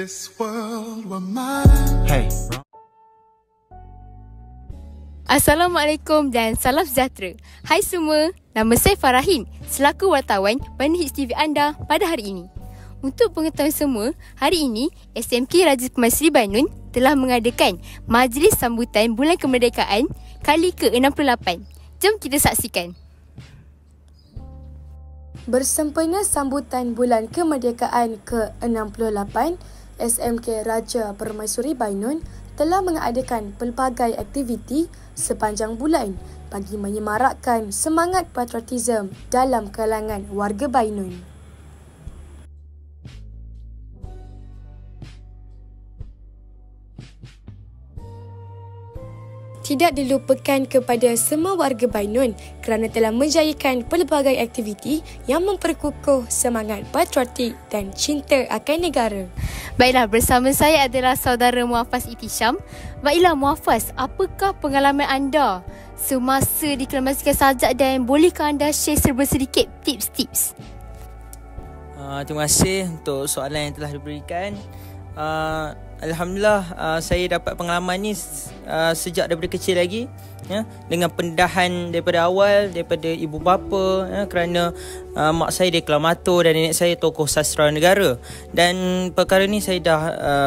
this world were mine. Hey. Assalamualaikum dan salam sejahtera. Hai semua, nama saya Farahin selaku wartawan Bandar Hits TV anda pada hari ini. Untuk pengetahuan semua, hari ini SMK Raja Pemaisuri Bainun telah mengadakan majlis sambutan Bulan Kemerdekaan kali ke-68. Jom kita saksikan. Bersempena sambutan Bulan Kemerdekaan ke-68, SMK Raja Permaisuri Bainun telah mengadakan pelbagai aktiviti sepanjang bulan bagi menyemarakkan semangat patriotisme dalam kalangan warga Bainun. Tidak dilupakan kepada semua warga Bainun kerana telah menjayakan pelbagai aktiviti yang memperkukuh semangat patriotik dan cinta akan negara. Baiklah, bersama saya adalah saudara Muafaz Itisham. Baiklah Muafaz, apakah pengalaman anda semasa dikelemaskan sajak dan bolehkah anda share serba sedikit tips-tips? Terima kasih untuk soalan yang telah diberikan. Alhamdulillah, saya dapat pengalaman ni sejak daripada kecil lagi, ya, dengan pendedahan daripada awal daripada ibu bapa, ya, kerana mak saya deklamator dan nenek saya tokoh sastera negara. Dan perkara ni saya dah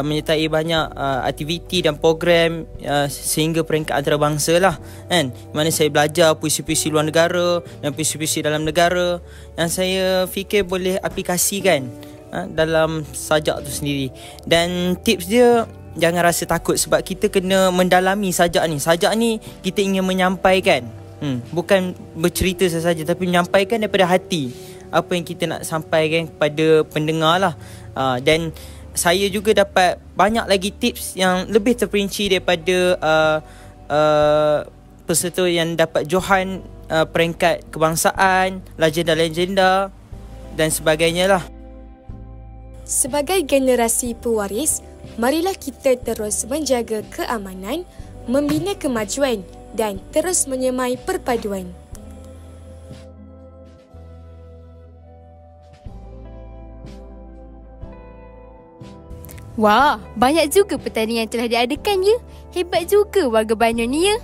menyertai banyak aktiviti dan program sehingga peringkat antarabangsa lah, kan, mana saya belajar puisi-puisi luar negara dan puisi-puisi dalam negara yang saya fikir boleh aplikasikan dalam sajak tu sendiri. Dan tips dia, jangan rasa takut sebab kita kena mendalami sajak ni. Sajak ni kita ingin menyampaikan, bukan bercerita sahaja tapi menyampaikan daripada hati apa yang kita nak sampaikan kepada pendengar lah. Dan saya juga dapat banyak lagi tips yang lebih terperinci daripada peserta yang dapat johan peringkat kebangsaan, legenda-legenda dan sebagainya lah. Sebagai generasi pewaris, marilah kita terus menjaga keamanan, membina kemajuan dan terus menyemai perpaduan. Wah, banyak juga pertandingan yang telah diadakan ya. Hebat juga warga Bainun ni ya.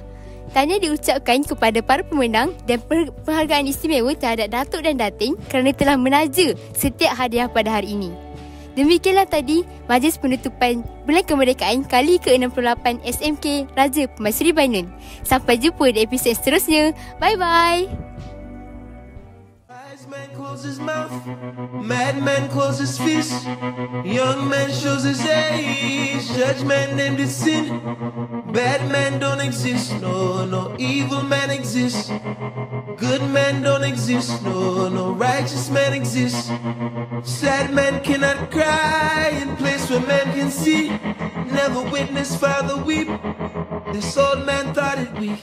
Tahniah diucapkan kepada para pemenang dan penghargaan istimewa terhadap Datuk dan Datin kerana telah menaja setiap hadiah pada hari ini. Demikianlah tadi majlis penutupan Bulan Kemerdekaan kali ke-68 SMK Raja Pemaisuri Bainun. Sampai jumpa di episod seterusnya. Bye-bye. Man closes his mouth, madman closes his fist, young man shows his age, judge man named his sin, bad man don't exist, no, no evil man exists, good man don't exist, no, no righteous man exists, sad man cannot cry in place where man can see, never witness father weep, this old man thought it weak.